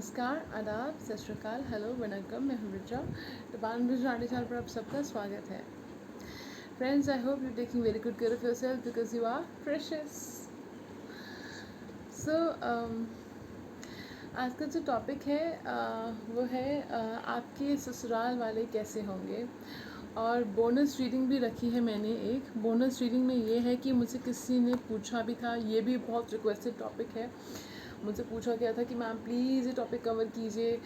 नमस्कार, आदाब, सत श्री अकाल, हेलो, वनक्कम, मैं हूँ रिचा। टिबान ब्रिज रानी चाल पर आप सबका स्वागत है। Friends, I hope you taking very good care of yourself because you are precious. So आज का जो टॉपिक है वो है आपके ससुराल वाले कैसे होंगे। और बोनस रीडिंग भी रखी है मैंने। एक बोनस रीडिंग में ये है कि मुझे किसी ने पूछा भी था, ये भी बहुत रिक्वेस्टेड टॉपिक है। मुझसे पूछा गया था कि मैम प्लीज़ ये टॉपिक कवर कीजिए,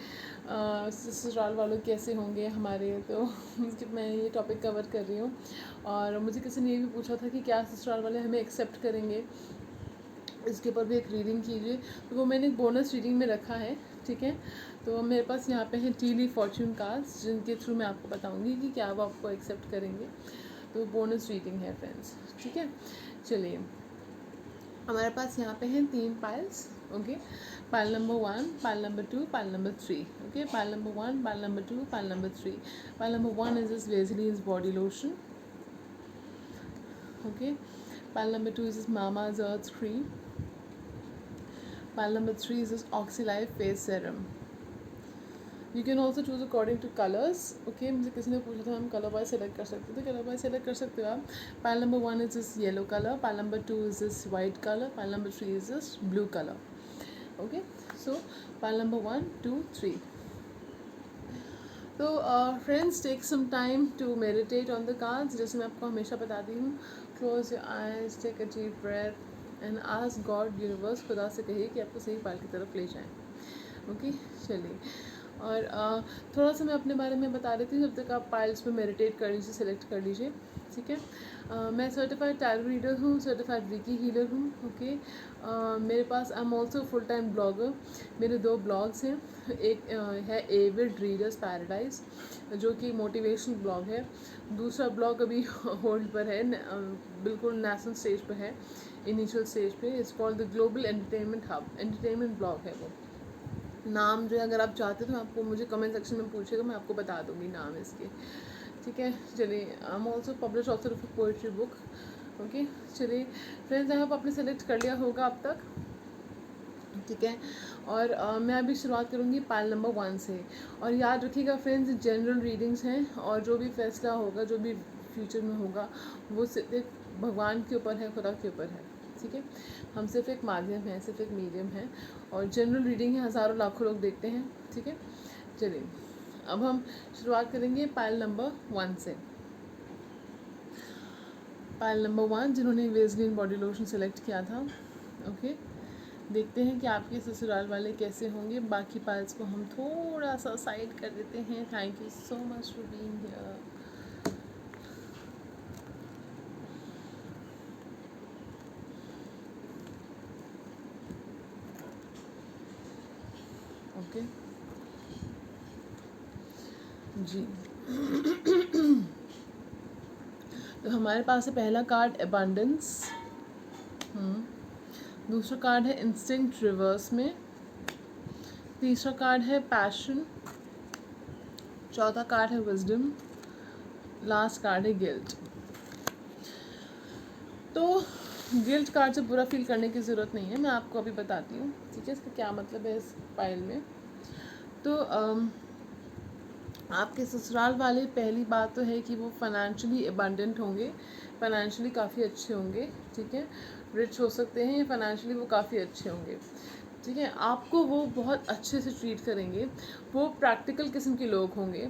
ससुराल वालों कैसे होंगे हमारे। तो मैं ये टॉपिक कवर कर रही हूँ। और मुझे किसी ने ये भी पूछा था कि क्या ससुराल वाले हमें एक्सेप्ट करेंगे, इसके ऊपर भी एक रीडिंग कीजिए। तो वो मैंने बोनस रीडिंग में रखा है, ठीक है। तो मेरे पास यहाँ पे हैं टी लीफ फॉर्च्यून कार्ड्स, जिनके थ्रू मैं आपको बताऊँगी कि क्या वो आपको एक्सेप्ट करेंगे। तो बोनस रीडिंग है फ्रेंड्स, ठीक है। चलिए, हमारे पास यहाँ पे हैं 3 piles, okay. Pile number 1, pile number 2, pile number 3, okay. Pile number 1, pile number 2, pile number 3। Pile number 1 is this Vaselines body lotion, okay. Pile number 2 is this Mama's Earth cream. Pile number 3 is this Oxylife face serum. You can also choose according to colors, okay. मुझे किसी ने पूछा था हम colour wise select कर सकते थे, colour wise select कर सकते हो आप। Pile number 1 is this yellow colour, pile number 2 is this white colour, pile number 3 is this blue colour, okay. So pile number 1, 2, 3. तो friends, take some time to meditate on the cards. जैसे मैं आपको हमेशा बताती हूँ, close your eyes, take a deep breath and ask God, universe, खुदा से कहिए कि आपको सही पाइल की तरफ ले जाएं, ओके। चलिए, और थोड़ा सा मैं अपने बारे में बता देती हूँ, जब तक आप पाइल्स पे मेडिटेट कर लीजिए, सेलेक्ट कर लीजिए, ठीक है। मैं सर्टिफाइड टैरो रीडर हूँ, सर्टिफाइड रीकी हीलर हूँ, ओके। मेरे पास I am also full time blogger. मेरे 2 ब्लॉग्स हैं। एक है एविड रीडर्स पैराडाइज, जो कि मोटिवेशनल ब्लॉग है। दूसरा ब्लॉग अभी होल्ड पर है, बिल्कुल नेशनल स्टेज पर है, इनिशियल स्टेज पे। It's called the global entertainment hub, entertainment blog है वो। नाम जो है, अगर आप चाहते हो तो आपको मुझे कमेंट सेक्शन में पूछेगा, मैं आपको बता दूँगी नाम इसके, ठीक है। चलिए, आई am also publish author of poetry book, okay. चलिए फ्रेंड्स, आई होप आपने सेलेक्ट कर लिया होगा अब तक, ठीक है। और मैं अभी शुरुआत करूँगी पाइल नंबर 1 से। और याद रखिएगा फ्रेंड्स, जनरल रीडिंग्स हैं, और जो भी फैसला होगा, जो भी फ्यूचर में होगा, वो सिर्फ भगवान के ऊपर है, खुदा के ऊपर है, ठीक है। हम सिर्फ एक माध्यम हैं, सिर्फ एक मीडियम है, और जनरल रीडिंग है, हज़ारों लाखों लोग देखते हैं, ठीक है। चलिए, अब हम शुरुआत करेंगे पाइल नंबर 1 से। पाइल नंबर 1, जिन्होंने वेसलिन बॉडी लोशन सेलेक्ट किया था, ओके। देखते हैं कि आपके ससुराल वाले कैसे होंगे। बाकी पाइल्स को हम थोड़ा सा साइड कर देते हैं। Thank you so much for being here. Okay जी। तो हमारे पास है पहला कार्ड एबंडेंस, दूसरा कार्ड है इंस्टिंक्ट रिवर्स में, तीसरा कार्ड है पैशन, चौथा कार्ड है विजडम, लास्ट कार्ड है गिल्ट। तो गिल्ट कार्ड से बुरा फील करने की ज़रूरत नहीं है, मैं आपको अभी बताती हूँ, ठीक है, इसका क्या मतलब है इस पाइल में। तो आपके ससुराल वाले, पहली बात तो है कि वो फाइनेंशियली अबंडेंट होंगे, फाइनेंशियली काफ़ी अच्छे होंगे, ठीक है। रिच हो सकते हैं, फाइनेंशियली वो काफ़ी अच्छे होंगे, ठीक है। आपको वो बहुत अच्छे से ट्रीट करेंगे। वो प्रैक्टिकल किस्म के लोग होंगे।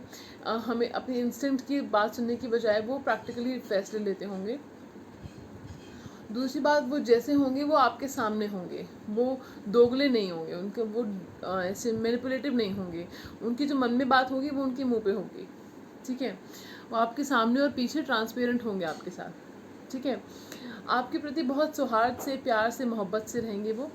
हमें अपनी इंस्टिंक्ट की बात सुनने की बजाय वो प्रैक्टिकली फैसले लेते होंगे। दूसरी बात, वो जैसे होंगे वो आपके सामने होंगे, वो दोगले नहीं होंगे, उनके वो ऐसे मैनिपुलेटिव नहीं होंगे। उनकी जो मन में बात होगी वो उनके मुंह पे होगी, ठीक है। वो आपके सामने और पीछे ट्रांसपेरेंट होंगे आपके साथ, ठीक है। आपके प्रति बहुत सौहार्द से, प्यार से, मोहब्बत से रहेंगे वो।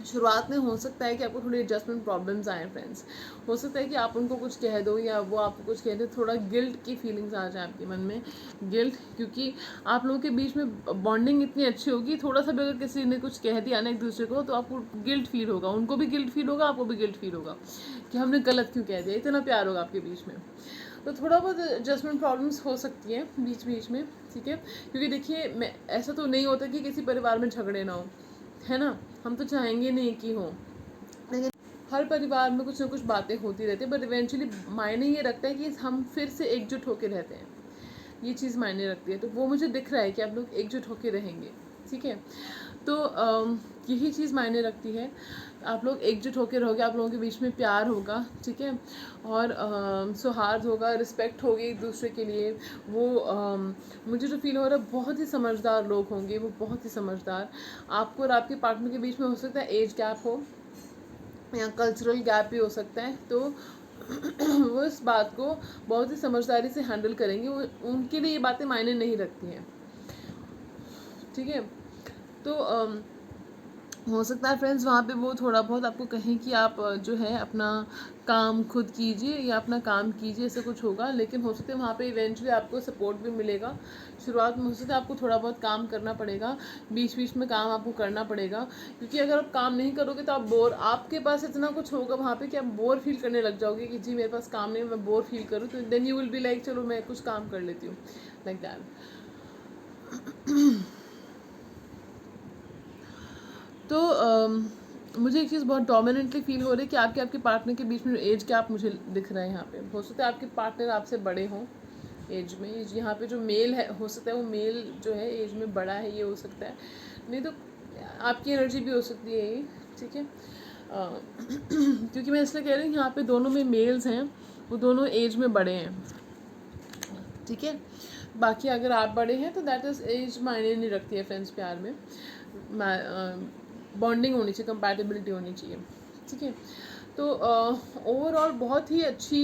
शुरुआत में हो सकता है कि आपको थोड़ी एडजस्टमेंट प्रॉब्लम्स आए फ्रेंड्स। हो सकता है कि आप उनको कुछ कह दो या वो आपको कुछ कह दे, थोड़ा गिल्ट की फीलिंग्स आ जाए आपके मन में। गिल्ट, क्योंकि आप लोगों के बीच में बॉन्डिंग इतनी अच्छी होगी, थोड़ा सा भी अगर किसी ने कुछ कह दिया ना एक दूसरे को, तो आपको गिल्ट फील होगा, उनको भी गिल्ट फील होगा, आपको भी गिल्ट फील होगा कि हमने गलत क्यों कह दिया। इतना प्यार होगा आपके बीच में, तो थोड़ा बहुत एडजस्टमेंट प्रॉब्लम्स हो सकती हैं बीच बीच में, ठीक है। क्योंकि देखिए, मैं ऐसा तो नहीं होता कि किसी परिवार में झगड़े ना हो, है ना। हम तो चाहेंगे नहीं कि हो, लेकिन हर परिवार में कुछ ना कुछ बातें होती रहती है, बट इवेंचुअली मायने ये रखता है कि हम फिर से एकजुट होकर रहते हैं, ये चीज़ मायने रखती है। तो वो मुझे दिख रहा है कि आप लोग एकजुट होकर रहेंगे, ठीक है। तो यही चीज़ मायने रखती है, आप लोग एकजुट होकर रहोगे, आप लोगों के बीच में प्यार होगा, ठीक है, और सौहार्द होगा, रिस्पेक्ट होगी एक दूसरे के लिए। वो मुझे जो फील हो रहा है, बहुत ही समझदार लोग होंगे, वो बहुत ही समझदार। आपको और आपके पार्टनर के बीच में हो सकता है एज गैप हो या कल्चरल गैप भी हो सकता है, तो वो इस बात को बहुत ही समझदारी से हैंडल करेंगे। वो उनके लिए ये बातें मायने नहीं रखती हैं, ठीक है। तो हो सकता है फ्रेंड्स वहाँ पे वो थोड़ा बहुत आपको कहें कि आप जो है अपना काम खुद कीजिए या अपना काम कीजिए, ऐसा कुछ होगा। लेकिन हो सकता है वहाँ पे इवेंचुअली आपको सपोर्ट भी मिलेगा। शुरुआत में हो सकता है आपको थोड़ा बहुत काम करना पड़ेगा, बीच बीच में काम आपको करना पड़ेगा, क्योंकि अगर आप काम नहीं करोगे तो आप बोर, आपके पास इतना कुछ होगा वहाँ पे कि आप बोर फील करने लग जाओगे कि जी मेरे पास काम नहीं, मैं बोर फील करूँ, तो then you will be like चलो मैं कुछ काम कर लेती हूँ, लाइक दैट। तो मुझे एक चीज़ बहुत डोमिनेंटली फील हो रही है कि आपके पार्टनर के बीच में एज गैप मुझे दिख रहा है यहाँ पे। हो सकता है आपके पार्टनर आपसे बड़े हों एज में, यहाँ पे जो मेल है हो सकता है वो मेल जो है एज में बड़ा है, ये हो सकता है। नहीं तो आपकी एनर्जी भी हो सकती है ये, ठीक है। क्योंकि मैं इसलिए कह रही हूँ यहाँ पे दोनों में मेल्स हैं, वो दोनों एज में बड़े हैं, ठीक है। बाकी अगर आप बड़े हैं तो दैट इज़ एज मायने नहीं रखती है फ्रेंड्स, प्यार में बॉन्डिंग होनी चाहिए, कंपैटिबिलिटी होनी चाहिए, ठीक है। तो ओवरऑल बहुत ही अच्छी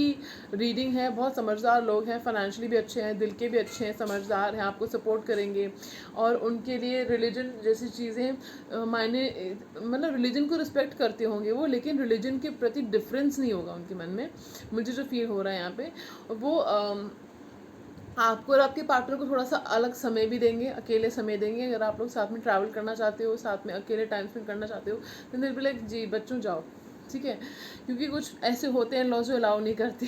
रीडिंग है, बहुत समझदार लोग हैं, फाइनेंशियली भी अच्छे हैं, दिल के भी अच्छे हैं, समझदार हैं, आपको सपोर्ट करेंगे। और उनके लिए रिलीजन जैसी चीज़ें मायने, मतलब रिलीजन को रिस्पेक्ट करते होंगे वो, लेकिन रिलीजन के प्रति डिफरेंस नहीं होगा उनके मन में, मुझे जो फील हो रहा है यहाँ पे। वो आपको और आपके पार्टनर को थोड़ा सा अलग समय भी देंगे, अकेले समय देंगे। अगर आप लोग साथ में ट्रैवल करना चाहते हो, साथ में अकेले टाइम स्पेंड करना चाहते हो, तो दिल पे लाइक जी बच्चों जाओ, ठीक है। क्योंकि कुछ ऐसे होते हैं लॉ जो अलाउ नहीं करते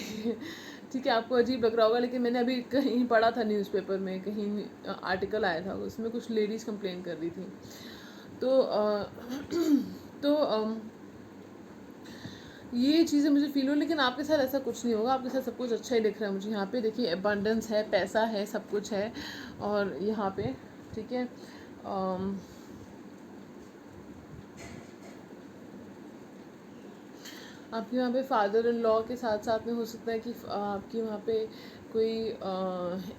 ठीक है, आपको अजीब लग रहा होगा, लेकिन मैंने अभी कहीं पढ़ा था न्यूज़पेपर में, कहीं आर्टिकल आया था, उसमें कुछ लेडीज़ कंप्लेन कर रही थी। तो तो ये चीज़ें मुझे फील हो, लेकिन आपके साथ ऐसा कुछ नहीं होगा, आपके साथ सब कुछ अच्छा ही दिख रहा है मुझे यहाँ पे। देखिए एबंडेंस है, पैसा है, सब कुछ है, और यहाँ पे ठीक है। आपके वहाँ पे फादर इन लॉ के साथ साथ में हो सकता है कि आपके वहाँ पे कोई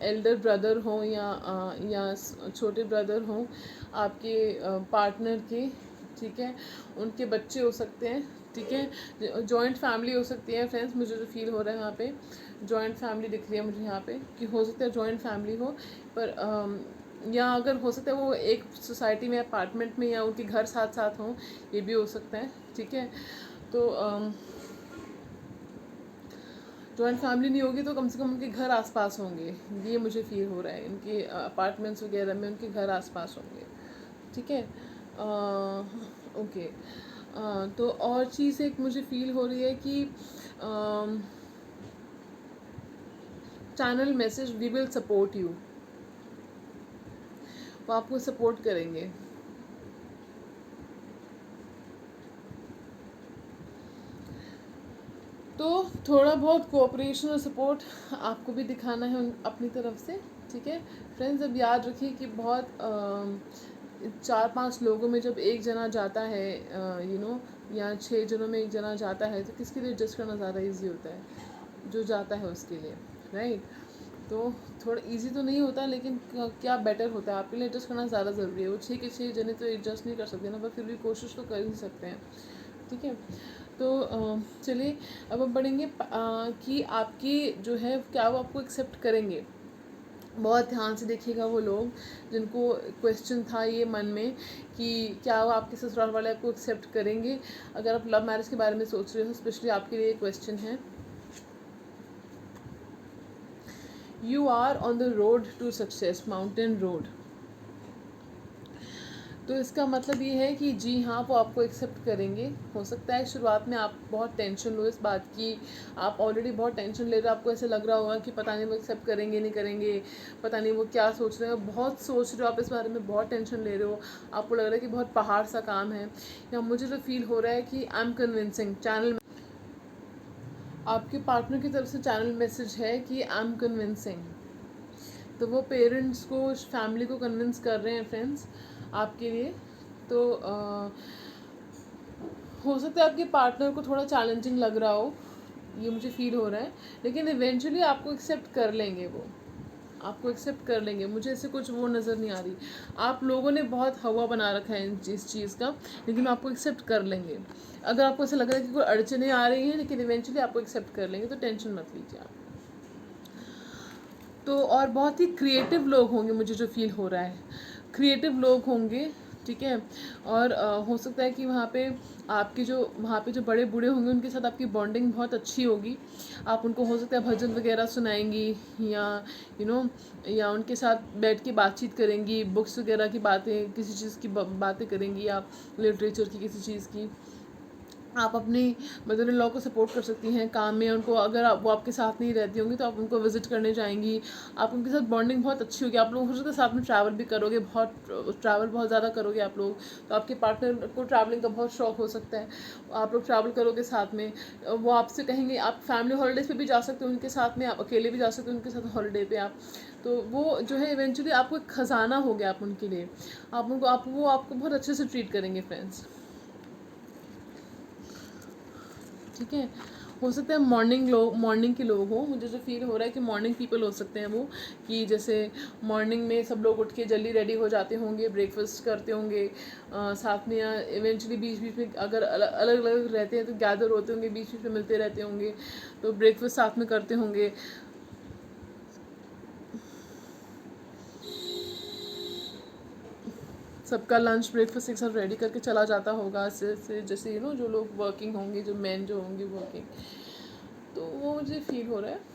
एल्डर ब्रदर हो या छोटे ब्रदर हों आपके पार्टनर के, ठीक है। उनके बच्चे हो सकते हैं, ठीक है। जॉइंट फैमिली हो सकती है फ्रेंड्स, मुझे जो फील हो रहा है यहाँ पे जॉइंट फैमिली दिख रही है मुझे यहाँ पे, कि हो सकता है जॉइंट फैमिली हो, पर या अगर हो सकता है वो एक सोसाइटी में, अपार्टमेंट में, या उनके घर साथ साथ हों, ये भी हो सकता है, ठीक है। तो जॉइंट फैमिली नहीं होगी तो कम से कम उनके घर आसपास होंगे, ये मुझे फील हो रहा है। इनके अपार्टमेंट्स वगैरह में उनके घर आसपास होंगे, ठीक है। ओके। तो और चीज़ एक मुझे फील हो रही है कि channel message we will support you, वो आपको सपोर्ट करेंगे। तो थोड़ा बहुत कोऑपरेशन और सपोर्ट आपको भी दिखाना है अपनी तरफ से, ठीक है फ्रेंड्स। अब याद रखिए कि बहुत 4-5 लोगों में जब एक जना जाता है या 6 जनों में एक जना जाता है, तो किसके लिए एडजस्ट करना ज़्यादा इजी होता है, जो जाता है उसके लिए, राइट। तो थोड़ा इजी तो नहीं होता, लेकिन क्या बेटर होता है, आपके लिए एडजस्ट करना ज़्यादा ज़रूरी है। वो 6 के 6 जने तो एडजस्ट नहीं कर सकते ना, पर फिर भी कोशिश तो कर ही सकते हैं, ठीक है। तो चलिए अब हम पढ़ेंगे कि आपकी जो है क्या वो आपको एक्सेप्ट करेंगे। बहुत ध्यान से देखिएगा वो लोग जिनको क्वेश्चन था ये मन में कि क्या वो आपके ससुराल वाले आपको एक्सेप्ट करेंगे। अगर आप लव मैरिज के बारे में सोच रहे हो, स्पेशली आपके लिए क्वेश्चन है। You are on the road to success, mountain road. तो इसका मतलब ये है कि जी हाँ, वो आपको एक्सेप्ट करेंगे। हो सकता है शुरुआत में आप बहुत टेंशन लो इस बात की, आप ऑलरेडी बहुत टेंशन ले रहे हो, आपको ऐसे लग रहा होगा कि पता नहीं वो एक्सेप्ट करेंगे नहीं करेंगे, पता नहीं वो क्या सोच रहे हो, बहुत सोच रहे हो आप इस बारे में, बहुत टेंशन ले रहे हो, आपको लग रहा है कि बहुत पहाड़ सा काम है। या मुझे तो फील हो रहा है कि आई एम कन्विंसिंग, चैनल आपके पार्टनर की तरफ से चैनल मैसेज है कि आई एम कन्विंसिंग। तो वो पेरेंट्स को, फैमिली को कन्विंस कर रहे हैं फ्रेंड्स आपके लिए। तो हो सकता है आपके पार्टनर को थोड़ा चैलेंजिंग लग रहा हो, ये मुझे फील हो रहा है, लेकिन इवेंचुअली आपको एक्सेप्ट कर लेंगे, वो आपको एक्सेप्ट कर लेंगे। मुझे ऐसे कुछ वो नज़र नहीं आ रही। आप लोगों ने बहुत हवा बना रखा है इस चीज़ का, लेकिन आपको एक्सेप्ट कर लेंगे। अगर आपको ऐसा लग रहा है कि कोई अड़चने आ रही हैं, लेकिन इवेंचुअली आपको एक्सेप्ट कर लेंगे, तो टेंशन मत लीजिए आप। तो और बहुत ही क्रिएटिव लोग होंगे, मुझे जो फील हो रहा है, क्रिएटिव लोग होंगे, ठीक है। और हो सकता है कि वहाँ पे आपके जो बड़े बूढ़े होंगे उनके साथ आपकी बॉन्डिंग बहुत अच्छी होगी। आप उनको हो सकता है भजन वगैरह सुनाएंगी, या या उनके साथ बैठ के बातचीत करेंगी, बुक्स वगैरह की बातें, किसी चीज़ की बातें करेंगी आप, लिटरेचर की किसी चीज़ की। आप अपनी मदर इन लॉ को सपोर्ट कर सकती हैं काम में। उनको अगर वो आपके साथ नहीं रहती होंगी तो आप उनको विज़िट करने जाएंगी, आप उनके साथ बॉन्डिंग बहुत अच्छी होगी। आप लोग उसके साथ में ट्रैवल भी करोगे, ट्रैवल बहुत ज़्यादा करोगे आप लोग। तो आपके पार्टनर को ट्रैवलिंग का बहुत शौक हो सकता है, आप लोग ट्रैवल करोगे साथ में। वो आपसे कहेंगे, आप फैमिली हॉलीडेज़ पे भी जा सकते हो उनके साथ में, आप अकेले भी जा सकते हो उनके साथ हॉलीडे पे आप। तो वो जो है इवेंचुअली आपको एक ख़जाना हो गया आप उनके लिए। वो आपको बहुत अच्छे से ट्रीट करेंगे फ्रेंड्स, ठीक है। हो सकता है मॉर्निंग के लोग हों, मुझे जो फील हो रहा है कि मॉर्निंग पीपल हो सकते हैं वो, कि जैसे मॉर्निंग में सब लोग उठ के जल्दी रेडी हो जाते होंगे, ब्रेकफास्ट करते होंगे साथ में, या इवेंचुअली बीच बीच में अगर अलग अलग रहते हैं तो गैदर होते होंगे, बीच बीच में मिलते रहते होंगे, तो ब्रेकफास्ट साथ में करते होंगे। सबका लंच ब्रेकफास्ट एक साथ रेडी करके चला जाता होगा, जैसे जो लोग वर्किंग होंगे, जो मैन जो होंगे वर्किंग। तो वो मुझे फील हो रहा है।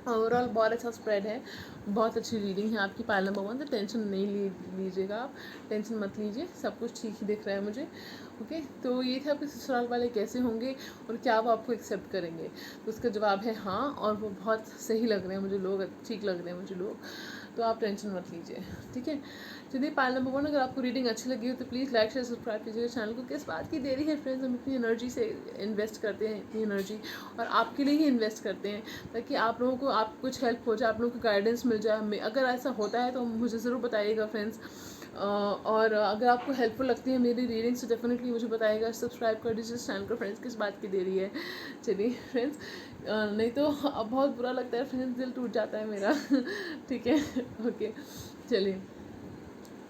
ओवरऑल बहुत अच्छा स्प्रेड है, बहुत अच्छी रीडिंग है आपकी पाइल नंबर 1। तो टेंशन नहीं लीजिएगा आप, टेंशन मत लीजिए, सब कुछ ठीक ही दिख रहा है मुझे। ओके, तो ये थे आपके ससुराल वाले कैसे होंगे और क्या वो आपको एक्सेप्ट करेंगे। तो उसका जवाब है हाँ, और वो बहुत सही लग रहे हैं मुझे लोग, ठीक लग रहे हैं मुझे लोग। तो आप टेंशन मत लीजिए, ठीक है। चलिए पाइल नंबर 1, अगर आपको रीडिंग अच्छी लगी हो तो प्लीज़ लाइक शेयर सब्सक्राइब कीजिएगा चैनल को। किस बात की देरी है फ्रेंड्स, हम इतनी एनर्जी से इन्वेस्ट करते हैं, इतनी एनर्जी, और आपके लिए ही इन्वेस्ट करते हैं, ताकि आप लोगों को आप कुछ हेल्प हो जाए, आप लोगों को गाइडेंस मिल जाए। अगर ऐसा होता है तो मुझे ज़रूर बताइएगा फ्रेंड्स। और अगर आपको हेल्पफुल लगती है मेरी रीडिंग्स तो डेफिनेटली मुझे बताइएगा, सब्सक्राइब कर दीजिए इस चैनल को फ्रेंड्स। किस बात की देरी है। चलिए फ्रेंड्स, नहीं तो अब बहुत बुरा लगता है फ्रेंड्स, दिल टूट जाता है मेरा ठीक है, ओके चलिए।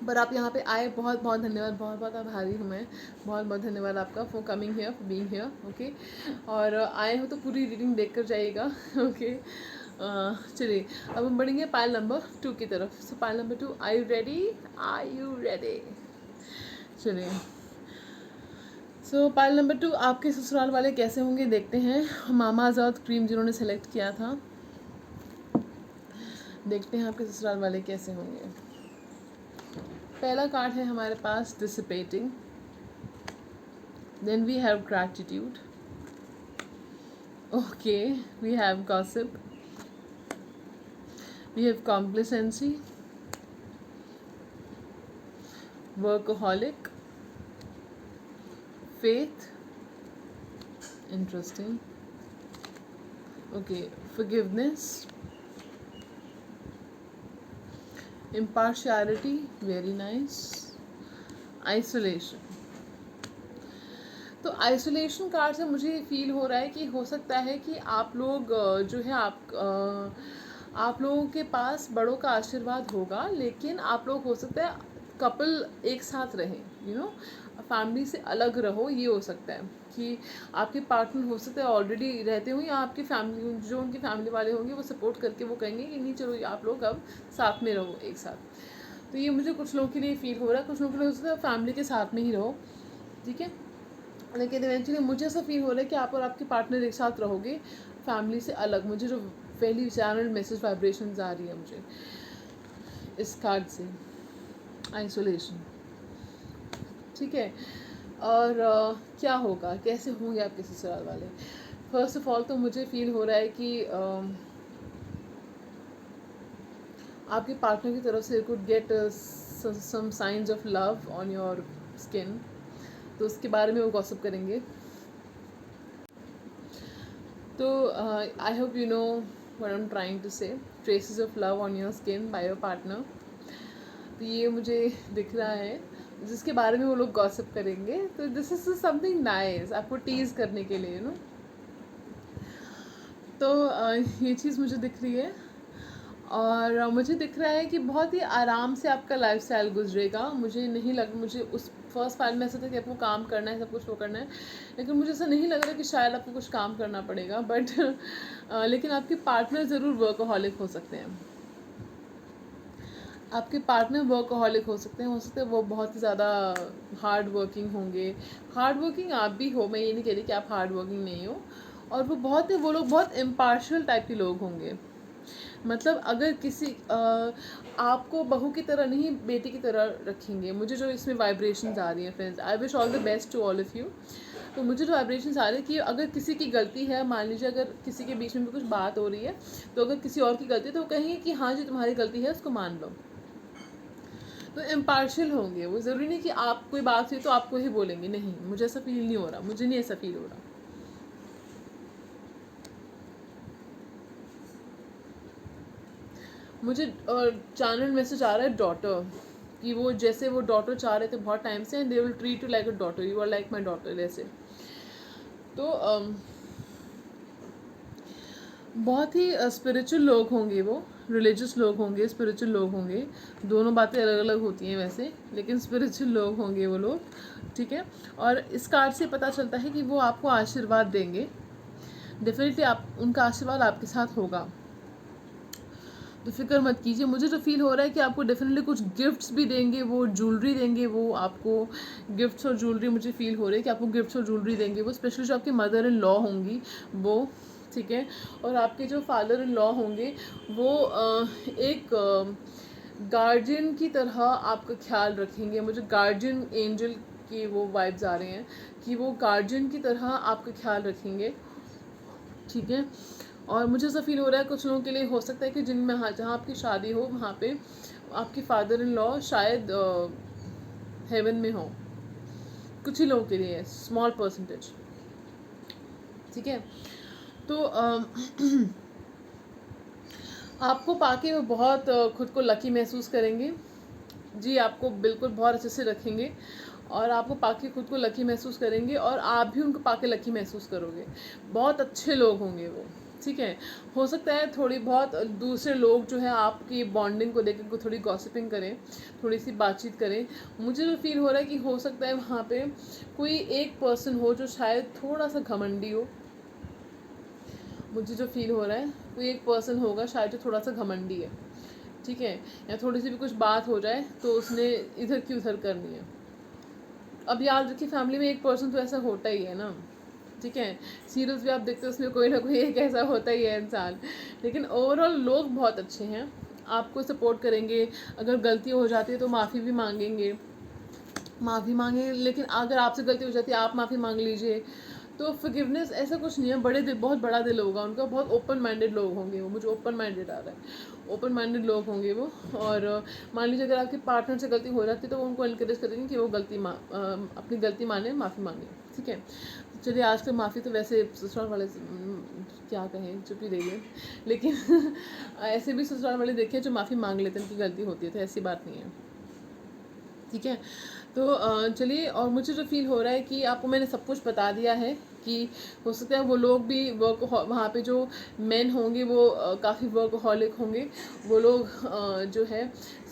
पर आप यहाँ पे आए, बहुत बहुत धन्यवाद, बहुत बहुत आभारी हूँ मैं, बहुत बहुत धन्यवाद आपका for coming here, for being here, okay. और आए हो तो पूरी रीडिंग देख कर जाइएगा, ओके। चलिए अब हम बढ़ेंगे पाइल नंबर 2 की तरफ। So pile number 2, are you ready? चलिए, सो पाइल नंबर 2, आपके ससुराल वाले कैसे होंगे देखते हैं। मामा आज़ाद क्रीम जिन्होंने सेलेक्ट किया था, देखते हैं आपके ससुराल वाले कैसे होंगे। पहला कार्ड है हमारे पास dissipating, then we have gratitude, okay, we have gossip, we have complacency, workaholic, faith, interesting, okay, forgiveness, impartiality, very nice, isolation। तो आइसोलेशन कार्ड से मुझे फील हो रहा है कि हो सकता है कि आप लोग जो है आप लोगों के पास बड़ों का आशीर्वाद होगा, लेकिन आप लोग हो सकता है कपल एक साथ रहें, फैमिली से अलग रहो। ये हो सकता है कि आपके पार्टनर हो सकता है ऑलरेडी रहते हों, या आपकी फैमिली जो उनकी फैमिली वाले होंगे वो सपोर्ट करके वो कहेंगे कि नहीं चलो आप लोग अब साथ में रहो एक साथ। तो ये मुझे कुछ लोगों के लिए फील हो रहा है, कुछ लोगों के लिए हो सकता है फैमिली के साथ में ही रहो, ठीक है। लेकिन इवेंचुअली मुझे ऐसा फील हो रहा है कि आप और आपके पार्टनर एक साथ रहोगे फैमिली से अलग। मुझे जो पहली चैनल मैसेज वाइब्रेशंस आ रही है मुझे इस कार्ड से, आइसोलेशन, ठीक है। और क्या होगा, कैसे होंगे आपके ससुराल वाले? फर्स्ट ऑफ ऑल तो मुझे फील हो रहा है कि आपके पार्टनर की तरफ से could get some science of love on your skin, तो उसके बारे में वो गॉसिप करेंगे। तो I hope you know what I am trying to say, traces of love on your skin by your partner. तो ये मुझे दिख रहा है जिसके बारे में वो लोग गॉसिप करेंगे। तो दिस इज समथिंग नाइस आपको टीज करने के लिए नो। तो ये चीज़ मुझे दिख रही है। और मुझे दिख रहा है कि बहुत ही आराम से आपका लाइफस्टाइल गुजरेगा। मुझे नहीं लग, मुझे उस फर्स्ट फाइल में ऐसा था कि आपको काम करना है, सब कुछ वो करना है, लेकिन मुझे ऐसा नहीं लग रहा कि शायद आपको कुछ काम करना पड़ेगा। बट लेकिन आपके पार्टनर ज़रूर वर्कहॉलिक हो सकते हैं। आपके पार्टनर वर्कहॉलिक हो सकते हैं वो बहुत ही ज़्यादा हार्ड वर्किंग होंगे। हार्ड वर्किंग आप भी हो, मैं ये नहीं कह रही कि आप हार्ड वर्किंग नहीं हो। और वो लोग बहुत इम्पार्शियल टाइप के लोग होंगे। मतलब अगर किसी आपको बहू की तरह नहीं, बेटी की तरह रखेंगे। मुझे जो इसमें वाइब्रेशंस आ रही हैं friends, I wish all the best to all of you. तो मुझे जो वाइब्रेशंस आ रही है कि अगर किसी की गलती है, मान लीजिए अगर किसी के बीच में भी कुछ बात हो रही है, तो अगर किसी और की गलती है तो वो कहेंगे कि हाँ जी तुम्हारी गलती है, उसको मान लो। तो इम्पार्शियल होंगे वो। ज़रूरी नहीं कि आप कोई बात हुई तो आपको ही बोलेंगे, नहीं मुझे ऐसा फील नहीं हो रहा, मुझे नहीं ऐसा फील हो रहा। मुझे चैनल मैसेज आ रहा है डॉटर, कि वो जैसे वो डॉटर चाह रहे थे बहुत टाइम से, and they will treat you like a daughter, you are like my daughter ऐसे। तो बहुत ही स्पिरिचुअल लोग होंगे वो, रिलीजियस लोग होंगे, स्पिरिचुअल लोग होंगे। दोनों बातें अलग अलग होती हैं वैसे, लेकिन स्पिरिचुअल लोग होंगे वो लोग, ठीक है। और इस कार्ड से पता चलता है कि वो आपको आशीर्वाद देंगे। डेफिनेटली आप उनका आशीर्वाद आपके साथ होगा, तो फिक्र मत कीजिए। मुझे तो फील हो रहा है कि आपको डेफिनेटली कुछ गिफ्ट्स भी देंगे, वो ज्वेलरी देंगे, वो आपको गिफ्ट्स और ज्वेलरी, मुझे फील हो रहा है कि आपको गिफ्ट्स और ज्वेलरी देंगे वो, स्पेशली जो आपकी मदर इन लॉ होंगी वो, ठीक है। और आपके जो फादर इन लॉ होंगे वो एक गार्जियन की तरह आपका ख्याल रखेंगे। मुझे गार्जियन एंजल की वो वाइब्स आ रहे हैं कि वो गार्जियन की तरह आपका ख्याल रखेंगे, ठीक है। और मुझे ऐसा फील हो रहा है कुछ लोगों के लिए हो सकता है कि जिनमें जहाँ आपकी शादी हो वहाँ पे आपकी फादर इन लॉ शायद हेवन में हो। कुछ ही लोगों के लिए, स्मॉल परसेंटेज, ठीक है। तो आपको पाके वो बहुत खुद को लकी महसूस करेंगे जी, आपको बिल्कुल बहुत अच्छे से रखेंगे और आपको पाके खुद को लकी महसूस करेंगे, और आप भी उनको पाके लकी महसूस करोगे। बहुत अच्छे लोग होंगे वो, ठीक है। हो सकता है थोड़ी बहुत दूसरे लोग जो है आपकी बॉन्डिंग को लेकर थोड़ी गॉसिपिंग करें, थोड़ी सी बातचीत करें। मुझे जो फील हो रहा है कि हो सकता है वहाँ पे कोई एक पर्सन हो जो शायद थोड़ा सा घमंडी हो। मुझे जो फील हो रहा है कोई एक पर्सन होगा शायद जो थोड़ा सा घमंडी है, ठीक है। या थोड़ी सी भी कुछ बात हो जाए तो उसने इधर की उधर करनी है। अब याद रखिए फैमिली में एक पर्सन तो ऐसा होता ही है ना, ठीक है। सीरियल्स भी आप देखते हो उसमें कोई ना कोई एक ऐसा होता ही है इंसान, लेकिन ओवरऑल लोग बहुत अच्छे हैं, आपको सपोर्ट करेंगे। अगर गलती हो जाती है तो माफ़ी भी मांगेंगे, लेकिन अगर आपसे गलती हो जाती है आप माफ़ी मांग लीजिए। तो फॉरगिवनेस ऐसा कुछ नहीं है, बड़े दिल, बहुत बड़ा दिल होगा उनका, बहुत ओपन माइंडेड लोग होंगे वो। मुझे ओपन माइंडेड आ रहा है, ओपन माइंडेड लोग होंगे वो। और मान लीजिए अगर आपके पार्टनर से गलती हो जाती है तो वो उनको इनकरेज करेंगे कि वो अपनी गलती माने, माफ़ी मांगे, ठीक है। चलिए आजकल माफ़ी तो वैसे ससुराल वाले क्या कहें, चुप ही रहिए, लेकिन ऐसे भी ससुराल वाले देखिए जो माफ़ी मांग लेते हैं, उनकी गलती होती है, तो ऐसी बात नहीं है, ठीक है। तो चलिए, और मुझे जो फील हो रहा है कि आपको मैंने सब कुछ बता दिया है कि हो सकता है वो लोग भी वहाँ पे जो मेन होंगे वो काफ़ी वर्कहॉलिक होंगे। वो लोग जो है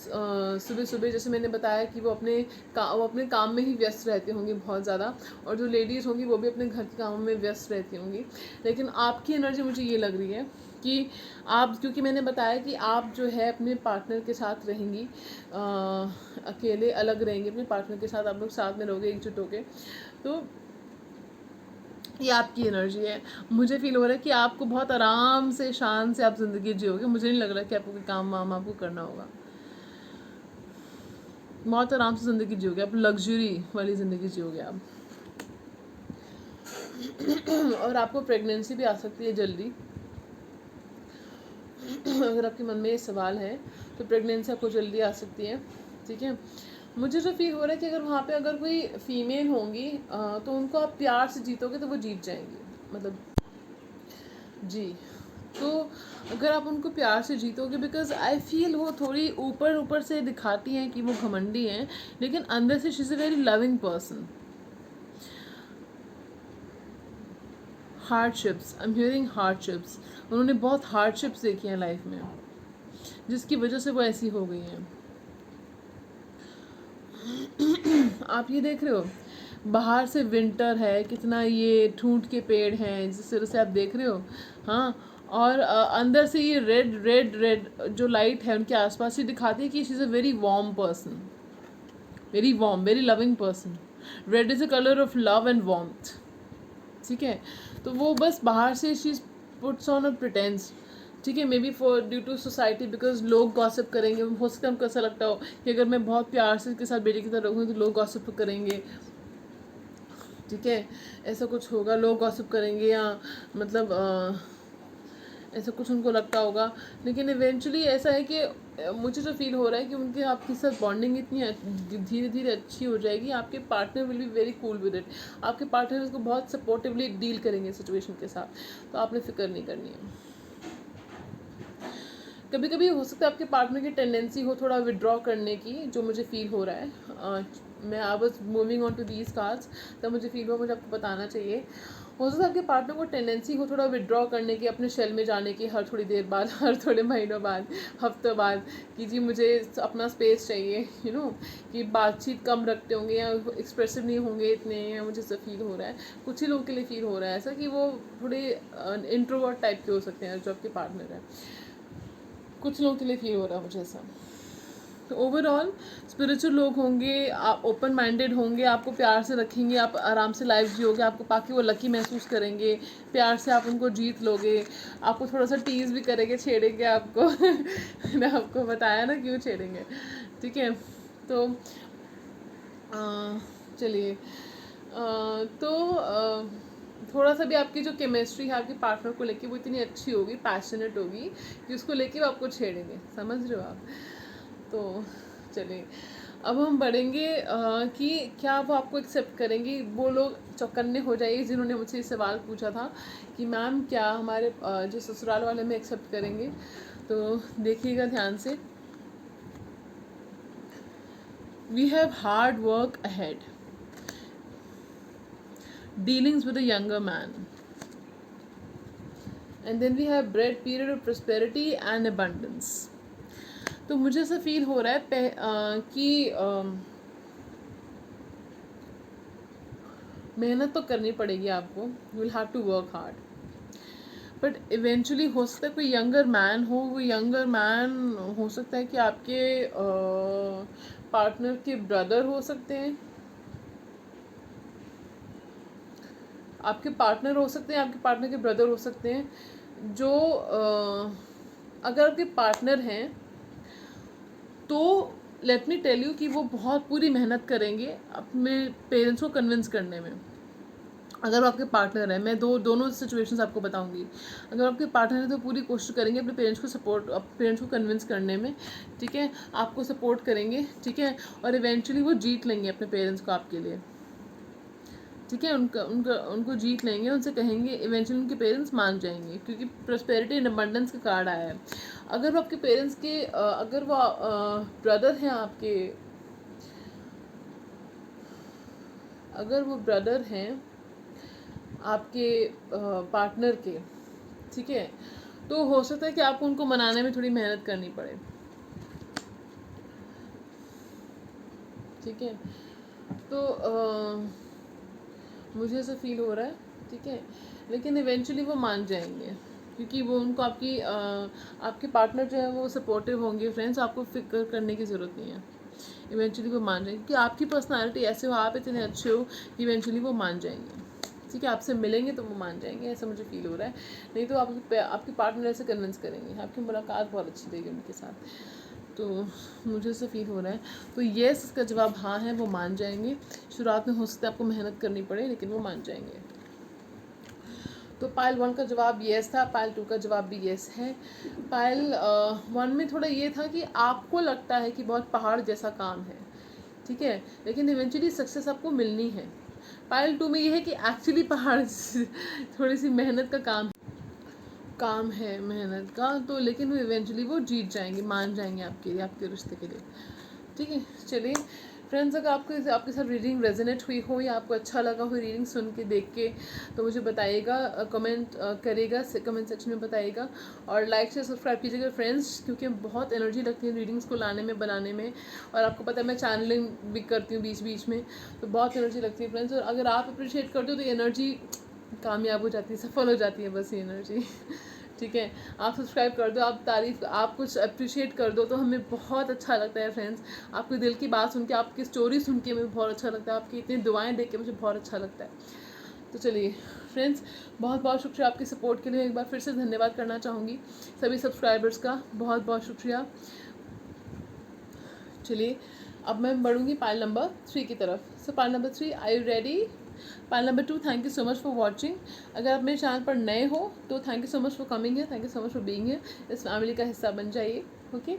सुबह सुबह जैसे मैंने बताया कि वो अपने काम में ही व्यस्त रहते होंगे बहुत ज़्यादा, और जो लेडीज़ होंगी वो भी अपने घर के कामों में व्यस्त रहती होंगी। लेकिन आपकी एनर्जी मुझे ये लग रही है कि आप, क्योंकि मैंने बताया कि आप जो है अपने पार्टनर के साथ रहेंगी, अकेले अलग रहेंगे अपने पार्टनर के साथ, आप लोग साथ में रहोगे एकजुट होके। तो ये आपकी एनर्जी है। मुझे फील हो रहा है कि आपको बहुत आराम से, शान से आप ज़िंदगी जियोगे। मुझे नहीं लग रहा कि आपको कोई काम वाम आपको करना होगा। बहुत आराम से ज़िंदगी जियोगे आप, लग्जरी वाली ज़िंदगी जियोगे आप। और आपको प्रेगनेंसी भी आ सकती है जल्दी। अगर आपके मन में ये सवाल है तो प्रेगनेंसी आपको जल्दी आ सकती है, ठीक है। मुझे जो फील हो रहा है कि अगर वहाँ पे अगर कोई फीमेल होंगी तो उनको आप प्यार से जीतोगे तो वो जीत जाएंगी, मतलब जी। तो अगर आप उनको प्यार से जीतोगे, बिकॉज आई फील वो थोड़ी ऊपर ऊपर से दिखाती हैं कि वो घमंडी हैं, लेकिन अंदर से she is a very loving person. Hardships, I am hearing hardships, उन्होंने बहुत हार्डशिप्स देखी हैं लाइफ में, जिसकी वजह से वो ऐसी हो गई हैं। आप ये देख रहे हो बाहर से विंटर है, कितना ये ठूंठ के पेड़ हैं जिस तरह से आप देख रहे हो, हाँ। और अंदर से ये रेड रेड रेड जो लाइट है उनके आसपास, ये दिखाती है कि she is a very warm person, very warm, very loving person. Red is a colour of love and warmth, ठीक है। तो वो बस बाहर से she puts on a pretence, ठीक है, maybe for due to society, because लोग गॉसिप करेंगे। हो सकता है हमको ऐसा लगता हो कि अगर मैं बहुत प्यार से इसके साथ बेटी की तरह रहूँगी तो लोग गॉसिप करेंगे, ठीक है, ऐसा कुछ होगा, लोग गॉसिप करेंगे, या मतलब ऐसा कुछ उनको लगता होगा। लेकिन इवेंचुअली ऐसा है कि मुझे जो फील हो रहा है कि उनके आपके साथ बॉन्डिंग इतनी धीरे धीरे अच्छी हो जाएगी, आपके partner will be very cool with it. आपके पार्टनर उसको बहुत सपोर्टिवली डील करेंगे सिचुएशन के साथ, तो आपने फिक्र नहीं करनी है। कभी कभी हो सकता है आपके पार्टनर की टेंडेंसी हो थोड़ा विड्रॉ करने की, जो मुझे फील हो रहा है। मैं I was moving on to these cards, तब मुझे फील हुआ मुझे आपको बताना चाहिए। हो सकता है आपके पार्टनर को टेंडेंसी हो थोड़ा विड्रॉ करने की, अपने शेल में जाने की, हर थोड़ी देर बाद, हर थोड़े महीनों बाद, हफ्तों बाद, कि जी मुझे अपना स्पेस चाहिए, यू नो, कि बातचीत कम रखते होंगे या एक्सप्रेसिव नहीं होंगे इतने, या मुझे ऐसा फील हो रहा है। कुछ ही लोगों के लिए फील हो रहा है ऐसा कि वो थोड़े इंट्रोवर्ट टाइप के हो सकते हैं जो आपके पार्टनर है। कुछ लोगों के लिए फील हो रहा है मुझे ऐसा। तो ओवरऑल स्पिरिचुअल लोग होंगे, आप ओपन माइंडेड होंगे, आपको प्यार से रखेंगे, आप आराम से लाइफ जियोगे, आपको पाके वो लकी महसूस करेंगे, प्यार से आप उनको जीत लोगे, आपको थोड़ा सा टीज भी करेंगे, छेड़ेंगे आपको। मैंने आपको बताया ना क्यों छेड़ेंगे, ठीक है। तो चलिए, तो थोड़ा सा भी आपकी जो केमिस्ट्री है आपके पार्टनर को लेके वो इतनी अच्छी होगी, पैशनेट होगी, कि उसको लेके वो आपको छेड़ेंगे, समझ रहे हो आप। तो चलिए, अब हम बढ़ेंगे कि क्या वो आपको एक्सेप्ट करेंगी। वो लोग चौकन्ने हो जाइए जिन्होंने मुझसे ये सवाल पूछा था कि मैम क्या हमारे जो ससुराल वाले हमें एक्सेप्ट करेंगे। तो देखिएगा ध्यान से, we have hard work ahead, dealings with a younger man, and then we have bread period of prosperity and abundance. तो मुझे ऐसा फील हो रहा है कि मेहनत तो करनी पड़ेगी आपको, you will have to work hard, but eventually हो सकता है कोई यंगर मैन हो, वो यंगर मैन हो सकता है कि आपके पार्टनर के ब्रदर हो सकते हैं, आपके पार्टनर हो सकते हैं, आपके पार्टनर के ब्रदर हो सकते हैं, जो अगर आपके पार्टनर हैं तो लेट मी टेल यू कि वो बहुत पूरी मेहनत करेंगे अपने पेरेंट्स को कन्विंस करने में। अगर वो आपके पार्टनर है, मैं दोनों सिचुएशंस आपको बताऊंगी। अगर आपके पार्टनर है तो पूरी कोशिश करेंगे अपने पेरेंट्स को पेरेंट्स को कन्विंस करने में, ठीक है, आपको सपोर्ट करेंगे, ठीक है, और इवेंचुअली वो जीत लेंगे अपने पेरेंट्स को आपके लिए, ठीक है, उनको जीत लेंगे, उनसे कहेंगे, इवेंचुअली उनके पेरेंट्स मान जाएंगे, क्योंकि प्रॉस्पेरिटी एंड अबंडेंस का कार्ड आया है। अगर वो आपके पेरेंट्स के अगर वो ब्रदर हैं आपके, अगर वो ब्रदर हैं आपके पार्टनर के, ठीक है, तो हो सकता है कि आपको उनको मनाने में थोड़ी मेहनत करनी पड़े, ठीक है। तो मुझे ऐसा फील हो रहा है, ठीक है, लेकिन इवेंचुअली वो मान जाएंगे, क्योंकि वो उनको आपके पार्टनर जो है वो सपोर्टिव होंगे। फ्रेंड्स, आपको फिक्र करने की ज़रूरत नहीं है, इवेंचुअली वो मान जाएंगे, क्योंकि आपकी पर्सनालिटी ऐसे हो, आप इतने अच्छे हो कि इवेंचुअली वो मान जाएंगे, ठीक है, आपसे मिलेंगे तो वो मान जाएंगे, ऐसा मुझे फील हो रहा है। नहीं तो आपके पार्टनर ऐसे कन्विंस करेंगे, आपकी मुलाकात बहुत अच्छी रहेगी उनके साथ। तो मुझे ऐसा फील हो रहा है। तो येस इसका जवाब हाँ है, वो मान जाएंगे। शुरुआत में हो सकता है आपको मेहनत करनी पड़े, लेकिन वो मान जाएंगे। तो पायल 1 का जवाब येस था, पायल 2 का जवाब भी येस है। पायल 1 में थोड़ा ये था कि आपको लगता है कि बहुत पहाड़ जैसा काम है, ठीक है, लेकिन इवेंचुअली सक्सेस आपको मिलनी है। पायल 2 में ये है कि एक्चुअली पहाड़ थोड़ी सी मेहनत का काम है मेहनत का, तो लेकिन वो इवेंचुअली वो जीत जाएंगे, मान जाएंगे आपके लिए, आपके रिश्ते के लिए। ठीक है, चलिए फ्रेंड्स, अगर आपके साथ रीडिंग रेजोनेट हुई हो या आपको अच्छा लगा हो रीडिंग सुन के देख के, तो मुझे बताइएगा, कमेंट करिएगा, कमेंट सेक्शन में बताइएगा। और लाइक से सब्सक्राइब कीजिएगा फ्रेंड्स, क्योंकि बहुत एनर्जी लगती है रीडिंग्स को लाने में, बनाने में। और आपको पता है मैं चैनलिंग भी करती हूँ बीच बीच में, तो बहुत एनर्जी लगती है फ्रेंड्स। और अगर आप अप्रिशिएट करते हो तो एनर्जी कामयाब हो जाती है, सफल हो जाती है बस ये एनर्जी। ठीक है, आप सब्सक्राइब कर दो, आप तारीफ, आप कुछ अप्रिशिएट कर दो, तो हमें बहुत अच्छा लगता है फ्रेंड्स। आपके दिल की बात सुन के, आपकी स्टोरी सुन के मुझे बहुत अच्छा लगता है, आपकी इतनी दुआएं देख के मुझे बहुत अच्छा लगता है। तो चलिए फ्रेंड्स, बहुत बहुत शुक्रिया आपकी सपोर्ट के लिए। एक बार फिर से धन्यवाद करना चाहूँगी सभी सब्सक्राइबर्स का, बहुत बहुत शुक्रिया। चलिए अब मैं बढ़ूँगी पाइल नंबर 3 की तरफ। So pile number 3, I you ready? Pile number 2, thank you so much for watching. अगर आप मेरे चैनल पर नए हो तो thank you so much for coming है, thank you so much for being है, इस फैमिली का हिस्सा बन जाइए। ओके,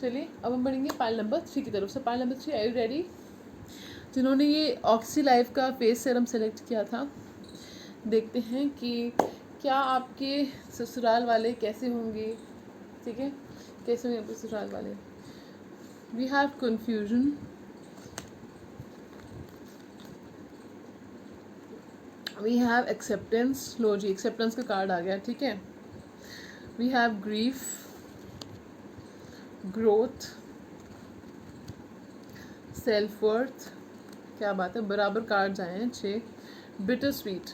चलिए अब हम बढ़ेंगे पाइल नंबर 3 की तरफ। से pile number 3, I you ready? जिन्होंने ये ऑक्सी लाइफ का फेस सीरम सेलेक्ट किया था, देखते हैं कि क्या आपके ससुराल वाले कैसे होंगे। ठीक है, कैसे होंगे आपके ससुराल वाले। We have confusion, we have acceptance. लो जी, एक्सेप्टेंस का कार्ड आ गया, ठीक है। We have grief, growth, self worth, क्या बात है, बराबर कार्ड्स आए हैं 6। Bitter sweet.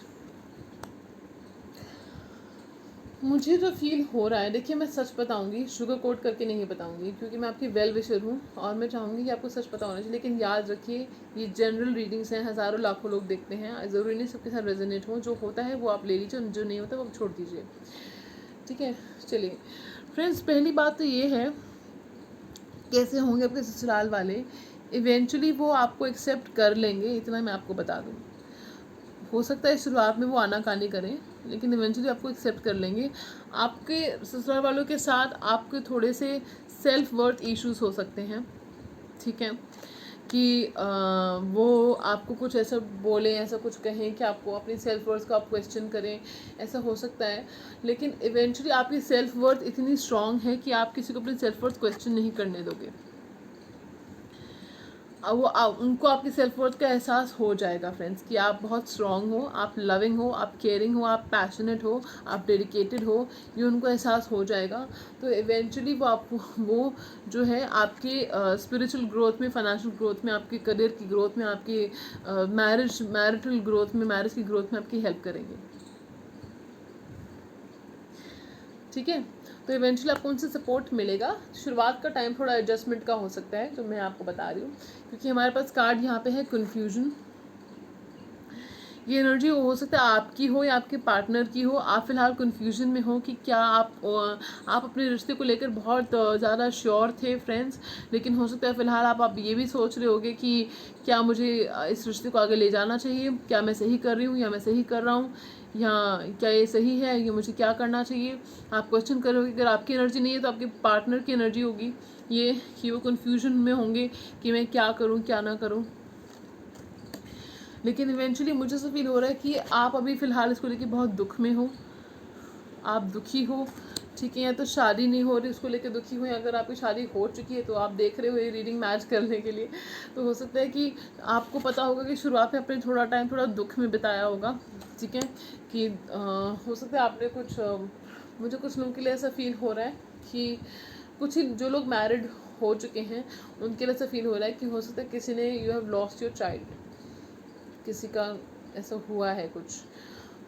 मुझे जो फील हो रहा है, देखिए मैं सच बताऊंगी, शुगर कोट करके नहीं बताऊंगी, क्योंकि मैं आपकी वेल विशर हूँ और मैं चाहूँगी कि आपको सच पता होना चाहिए। लेकिन याद रखिए, ये जनरल रीडिंग्स हैं, हज़ारों लाखों लोग देखते हैं, ज़रूरी नहीं सबके साथ रेजोनेट हो। जो होता है वो आप ले लीजिए, जो नहीं होता वो आप छोड़ दीजिए। ठीक है, चलिए फ्रेंड्स, पहली बात तो ये है, कैसे होंगे आपके ससुराल वाले। इवेंचुअली वो आपको एक्सेप्ट कर लेंगे, इतना मैं आपको बता दूँ। हो सकता है शुरुआत में वो आनाकानी करें, लेकिन इवेंचुअली आपको एक्सेप्ट कर लेंगे। आपके ससुराल वालों के साथ आपके थोड़े से सेल्फ वर्थ इश्यूज हो सकते हैं, ठीक है, कि वो आपको कुछ ऐसा बोलें, ऐसा कुछ कहें कि आपको अपनी सेल्फ वर्थ को आप क्वेश्चन करें, ऐसा हो सकता है। लेकिन इवेंचुअली आपकी सेल्फ वर्थ इतनी स्ट्रांग है कि आप किसी को अपनी सेल्फ वर्थ क्वेश्चन नहीं करने दोगे। वो उनको आपकी सेल्फ वर्थ का एहसास हो जाएगा फ्रेंड्स, कि आप बहुत स्ट्रांग हो, आप लविंग हो, आप केयरिंग हो, आप पैशनेट हो, आप डेडिकेटेड हो, ये उनको एहसास हो जाएगा। तो इवेंचुअली वो जो है आपके स्पिरिचुअल ग्रोथ में, फाइनेंशियल ग्रोथ में, आपके करियर की ग्रोथ में, आपकी मैरिटल ग्रोथ में, मैरिज की ग्रोथ में आपकी हेल्प करेंगे। ठीक है, तो इवेंचुअली आपको उनसे सपोर्ट मिलेगा। शुरुआत का टाइम थोड़ा एडजस्टमेंट का हो सकता है, जो मैं आपको बता रही हूँ, क्योंकि हमारे पास कार्ड यहाँ पे है कन्फ्यूजन। ये एनर्जी हो सकता है आपकी हो या आपके पार्टनर की हो। आप फिलहाल कन्फ्यूजन में हो कि क्या आप अपने रिश्ते को लेकर बहुत ज़्यादा श्योर थे फ्रेंड्स, लेकिन हो सकता है फ़िलहाल आप ये भी सोच रहे होगे कि क्या मुझे इस रिश्ते को आगे ले जाना चाहिए, क्या मैं सही कर रही हूँ या मैं सही कर रहा हूँ, या क्या ये सही है, या मुझे क्या करना चाहिए। आप क्वेश्चन करोगे। अगर आपकी एनर्जी नहीं है तो आपके पार्टनर की एनर्जी होगी ये, कि वो कन्फ्यूजन में होंगे कि मैं क्या करूँ क्या ना करूँ। लेकिन इवेंचुअली मुझे ऐसा फील हो रहा है कि आप अभी फ़िलहाल इसको लेके बहुत दुख में हो, आप दुखी हो, ठीक है। या तो शादी नहीं हो रही, उसको लेके दुखी हो, या अगर आपकी शादी हो चुकी है तो आप देख रहे हो ये रीडिंग मैच करने के लिए, तो हो सकता है कि आपको पता होगा कि शुरुआत में आपने थोड़ा टाइम थोड़ा दुख में बिताया होगा, ठीक है। कि हो सकता है आपने कुछ मुझे कुछ लोगों के लिए ऐसा फील हो रहा है कि कुछ ही जो लोग मैरिड हो चुके हैं उनके लिए ऐसा फील हो रहा है कि हो सकता है किसी ने, you have lost your child, किसी का ऐसा हुआ है कुछ,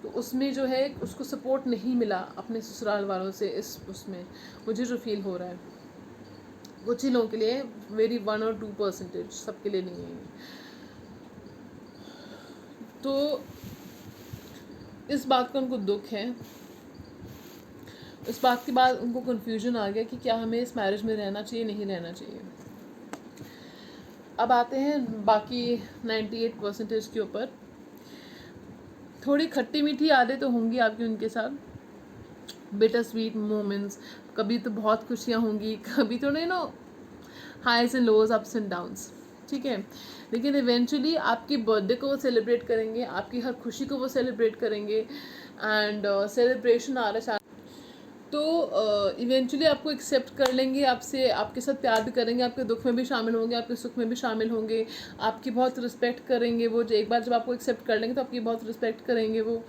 तो उसमें जो है उसको सपोर्ट नहीं मिला अपने ससुराल वालों से। इस उसमें मुझे जो फील हो रहा है, कुछ ही लोगों के लिए, वेरी 1 और 2%, सबके लिए नहीं है। तो इस बात का उनको दुख है। इस बात के बाद उनको कन्फ्यूजन आ गया कि क्या हमें इस मैरिज में रहना चाहिए नहीं रहना चाहिए। अब आते हैं बाकी 98% के ऊपर। थोड़ी खट्टी मीठी यादें तो होंगी आपकी उनके साथ, बिटर स्वीट मोमेंट्स, कभी तो बहुत खुशियाँ होंगी, कभी तो नहीं no highs and lows, ups and downs, ठीक है। लेकिन इवेंचुअली आपकी बर्थडे को वो सेलिब्रेट करेंगे, आपकी हर खुशी को वो सेलिब्रेट करेंगे, एंड सेलिब्रेशन आ रहा है तो इवेंचुअली आपको एक्सेप्ट कर लेंगे, आपसे आपके साथ प्यार भी करेंगे, आपके दुख में भी शामिल होंगे, आपके सुख में भी शामिल होंगे, आपकी बहुत रिस्पेक्ट करेंगे वो। जो एक बार जब आपको एक्सेप्ट कर लेंगे तो आपकी बहुत रिस्पेक्ट करेंगे वो,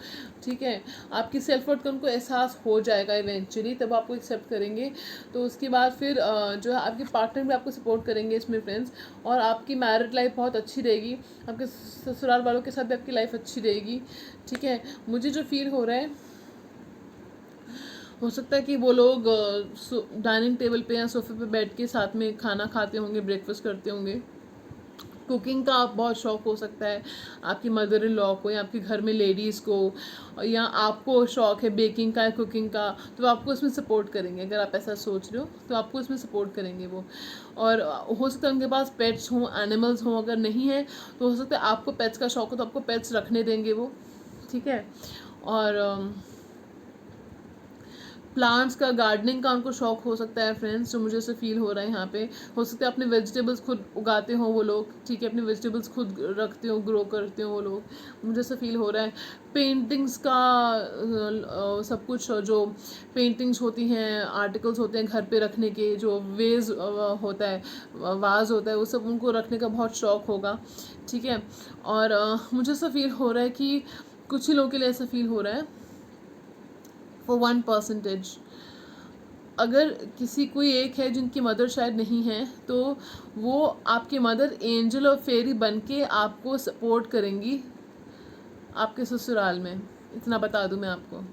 ठीक है। आपकी सेल्फ वर्थ का उनको एहसास हो जाएगा इवेंचुअली, तब आपको एक्सेप्ट करेंगे। तो उसके बाद फिर जो है आपके पार्टनर भी आपको सपोर्ट करेंगे इसमें फ्रेंड्स, और आपकी मैरिड लाइफ बहुत अच्छी रहेगी, आपके ससुराल वालों के साथ भी आपकी लाइफ अच्छी रहेगी, ठीक है। मुझे जो फील हो रहा है, हो सकता है कि वो लोग डाइनिंग टेबल पे या सोफे पे बैठ के साथ में खाना खाते होंगे, ब्रेकफास्ट करते होंगे। कुकिंग का आप बहुत शौक हो सकता है आपकी मदर इन लॉ को, या आपके घर में लेडीज़ को, या आपको शौक है बेकिंग का या कुकिंग का, तो आपको इसमें सपोर्ट करेंगे। अगर आप ऐसा सोच रहे हो तो आपको इसमें सपोर्ट करेंगे वो। और हो सकता है उनके पास पेट्स हों, एनिमल्स हों, अगर नहीं है तो हो सकता है आपको पेट्स का शौक हो तो आपको पेट्स रखने देंगे वो, ठीक है। और प्लांट्स का, गार्डनिंग का उनको शौक हो सकता है फ्रेंड्स, जो मुझे ऐसे फील हो रहा है यहाँ पे। हो सकता है अपने वेजिटेबल्स खुद उगाते हो वो लोग, ठीक है, अपने वेजिटेबल्स खुद रखते हो, ग्रो करते हो वो लोग, मुझे ऐसा फील हो रहा है। पेंटिंग्स का सब कुछ, जो पेंटिंग्स होती हैं, आर्टिकल्स होते हैं घर पे रखने के, जो वेज होता है, वाज होता है, वो सब उनको रखने का बहुत शौक होगा, ठीक है। और मुझे ऐसा फील हो रहा है कि कुछ ही लोगों के लिए ऐसा फील हो रहा है, फॉर 1%। अगर किसी कोई एक है जिनकी मदर शायद नहीं है, तो वो आपकी मदर एंजल और फेरी बन के आपको सपोर्ट करेंगी आपके ससुराल में, इतना बता दूं मैं आपको।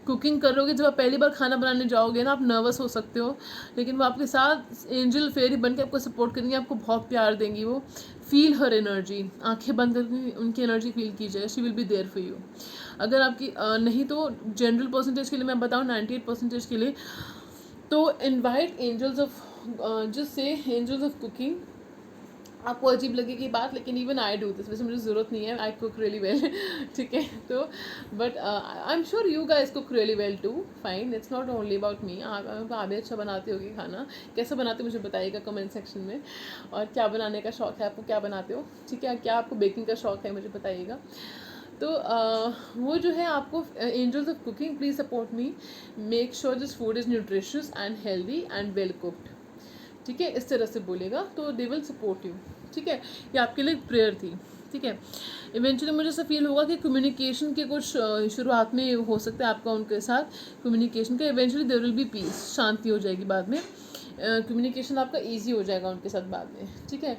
कुकिंग करोगे, जब आप पहली बार खाना बनाने जाओगे ना, आप नर्वस हो सकते हो, लेकिन वो आपके साथ एंजल फेरी बन के आपको सपोर्ट करेंगी, आपको बहुत प्यार देंगी वो। फील हर एनर्जी, आंखें बंद करके उनकी एनर्जी फील कीजिएगा, she will be there for you. अगर आपकी नहीं तो जनरल परसेंटेज के लिए मैं बताऊँ 98% के लिए, तो invite angels of, just say angels of cooking. आपको अजीब लगेगी बात, लेकिन इवन आई डू दिस, वैसे मुझे ज़रूरत नहीं है, आई कुक रियली वेल, ठीक है। तो but I am sure you guys cook really well too, fine, it's not only about me. आप भी अच्छा बनाते होगी खाना, कैसा बनाते हो मुझे बताइएगा कमेंट सेक्शन में, और क्या बनाने का शौक है आपको, क्या बनाते हो, ठीक है, क्या आपको बेकिंग का शौक है मुझे बताइएगा। तो वो जो है आपको angels of cooking, please support me, make sure this food is nutritious and healthy and well cooked, ठीक है, इस तरह से बोलेगा तो दे विल सपोर्ट यू, ठीक है। ये आपके लिए प्रेयर थी, ठीक है। इवेंचुअली मुझे ऐसा फील होगा कि कम्युनिकेशन के कुछ शुरुआत में हो सकता है आपका उनके साथ कम्युनिकेशन का, eventually there will be peace, शांति हो जाएगी बाद में, कम्युनिकेशन आपका ईजी हो जाएगा उनके साथ बाद में, ठीक है।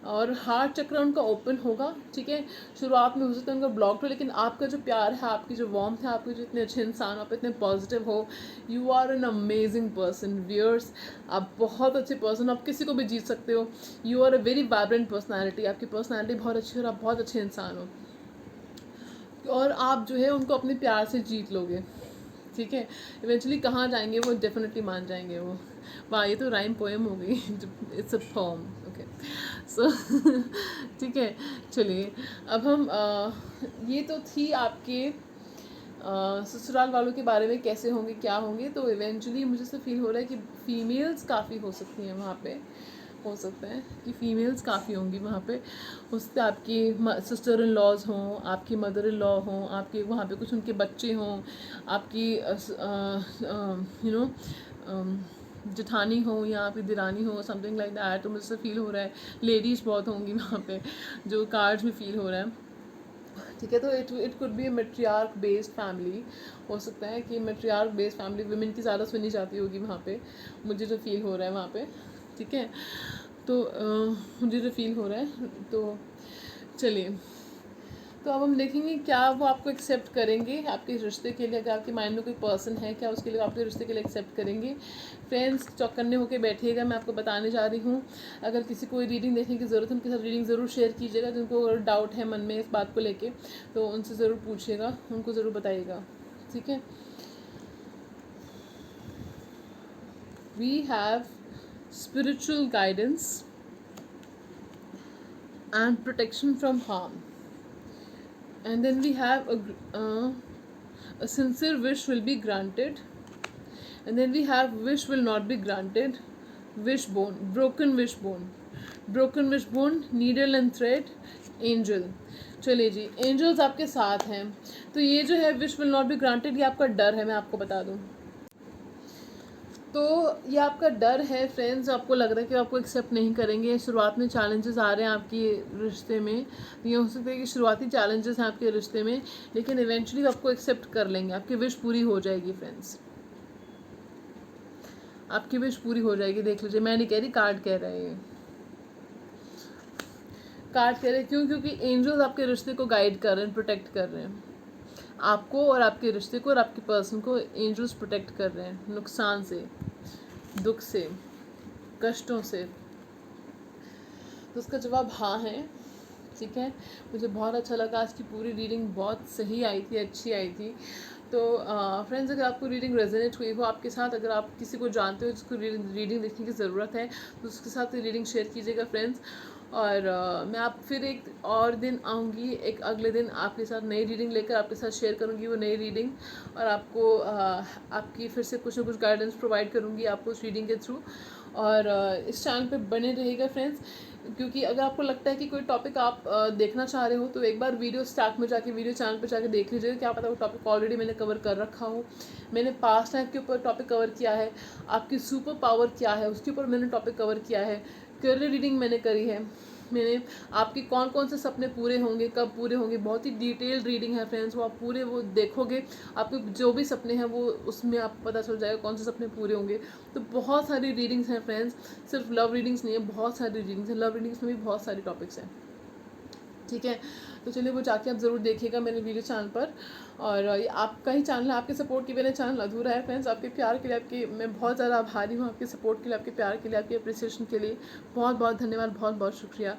और हार्ट चक्र उनका ओपन होगा, ठीक है। शुरुआत में हो सकता है उनका ब्लॉक्ड हो, लेकिन आपका जो प्यार है, आपकी जो वार्मथ है, आपके जो इतने अच्छे इंसान हो, आप इतने पॉजिटिव हो, you are an amazing person viewers, आप बहुत अच्छे पर्सन, आप किसी को भी जीत सकते हो, you are a very vibrant personality, आपकी पर्सनैलिटी बहुत अच्छी है और आप बहुत अच्छे इंसान हो, और आप जो है उनको अपने प्यार से जीत लोगे, ठीक है। इवेंचुअली कहाँ जाएंगे वो, डेफिनेटली मान जाएंगे वो। वाह, ये तो राइम पोएम हो गई, इट्स अ पोम, ओके। सो ठीक है, चलिए अब हम ये तो थी आपके ससुराल वालों के बारे में, कैसे होंगे क्या होंगे। तो इवेंचुअली मुझे से फील हो रहा है कि फ़ीमेल्स काफ़ी हो सकती हैं वहाँ पे, हो सकता है कि फ़ीमेल्स काफ़ी होंगी वहाँ पे, हो सकता है आपकी सिस्टर इन लॉज हों, आपकी मदर इन लॉ हों, आपके वहाँ पे कुछ उनके बच्चे हों, आपकी यू नो जेठानी हो या आपकी दिरानी हो, समथिंग लाइक दैट। तो मुझसे फील हो रहा है लेडीज़ बहुत होंगी वहाँ पे, जो कार्ड्स में फील हो रहा है, ठीक है। तो it could be matriarch based family, हो सकता है कि मेट्रियार्क बेस्ड फैमिली, वुमेन की ज़्यादा सुनी जाती होगी वहाँ पे, मुझे जो फील हो रहा है वहाँ पे, ठीक है। तो मुझे जो फील हो रहा है, तो चलिए, तो अब हम देखेंगे क्या वो आपको एक्सेप्ट करेंगे आपके रिश्ते के लिए। अगर आपके माइंड में कोई पर्सन है, क्या उसके लिए आपके रिश्ते के लिए एक्सेप्ट करेंगे। फ्रेंड्स, चौकन्ने होकर बैठिएगा, मैं आपको बताने जा रही हूँ। अगर किसी को रीडिंग देखने की ज़रूरत है, उनके साथ रीडिंग ज़रूर शेयर कीजिएगा। जिनको अगर डाउट है मन में इस बात को लेके, तो उनसे ज़रूर पूछिएगा, उनको ज़रूर बताइएगा, ठीक है। we have spiritual guidance and protection from harm. And then we have a sincere wish will be granted. And then we have wish will not be granted, wishbone, broken wishbone, needle and thread, angel. चलिए जी, angels आपके साथ हैं. तो ये जो है wish will not be granted, ये आपका डर है, मैं आपको बता दूं. तो ये आपका डर है फ्रेंड्स, आपको लग रहा है कि आपको एक्सेप्ट नहीं करेंगे. शुरुआत में चैलेंजेस आ रहे हैं आपके रिश्ते में. ये हो सकता है कि शुरुआती चैलेंजेस हैं आपके रिश्ते में, लेकिन इवेंचुअली आपको एक्सेप्ट कर लेंगे. आपकी विश पूरी हो जाएगी फ्रेंड्स, आपकी विश पूरी हो जाएगी. देख लीजिए, मैं नहीं कह रही, कार्ड कह रहे हैं. कार्ड कह रहे हैं क्यों? क्योंकि एंजल्स आपके रिश्ते को गाइड कर रहे हैं, प्रोटेक्ट कर रहे हैं. आपको और आपके रिश्ते को और आपके पर्सन को एंजल्स प्रोटेक्ट कर रहे हैं नुकसान से, दुख से, कष्टों से. तो उसका जवाब हाँ है. ठीक है, मुझे बहुत अच्छा लगा. आज की पूरी रीडिंग बहुत सही आई थी, अच्छी आई थी. तो फ्रेंड्स, अगर आपको रीडिंग रेजोनेट हुई हो आपके साथ, अगर आप किसी को जानते हो जिसको रीडिंग देखने की ज़रूरत है, तो उसके साथ रीडिंग शेयर कीजिएगा फ्रेंड्स. और मैं आप फिर एक और दिन आऊँगी, एक अगले दिन आपके साथ नई रीडिंग लेकर आपके साथ शेयर करूँगी वो नई रीडिंग. और आपको आपकी फिर से कुछ ना कुछ गाइडेंस प्रोवाइड करूँगी आपको उस रीडिंग के थ्रू. और इस चैनल पे बने रहिएगा फ्रेंड्स, क्योंकि अगर आपको लगता है कि कोई टॉपिक आप देखना चाह रहे हो तो एक बार वीडियो स्टार्ट में जाके वीडियो चैनल पे जाके देख लीजिएगा. क्या पता वो टॉपिक ऑलरेडी मैंने कवर कर रखा हो. मैंने पास्ट टाइम के ऊपर टॉपिक कवर किया है, आपकी सुपर पावर क्या है उसके ऊपर मैंने टॉपिक कवर किया है, करियर रीडिंग मैंने करी है, मैंने आपके कौन कौन से सपने पूरे होंगे, कब पूरे होंगे, बहुत ही डिटेल्ड रीडिंग है फ्रेंड्स. वो आप पूरे वो देखोगे, आपके जो भी सपने हैं वो उसमें आपको पता चल जाएगा कौन से सपने पूरे होंगे. तो बहुत सारी रीडिंग्स हैं फ्रेंड्स, सिर्फ लव रीडिंग्स नहीं है, बहुत सारी रीडिंग्स हैं. लव रीडिंग्स में भी बहुत सारे टॉपिक्स हैं. ठीक है, तो चलिए वो जाके आप ज़रूर देखिएगा मेरे वीडियो चैनल पर. और ये आपका ही चैनल है, आपके सपोर्ट के बिना चैनल अधूरा है फ्रेंड्स. आपके प्यार के लिए, आपके मैं बहुत ज़्यादा आभारी हूँ. आपके सपोर्ट के लिए, आपके प्यार के लिए, आपके अप्रिसिएशन के लिए बहुत बहुत धन्यवाद, बहुत बहुत शुक्रिया.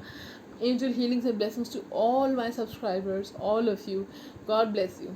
Angel healings and blessings to all my subscribers, all of you. God bless you.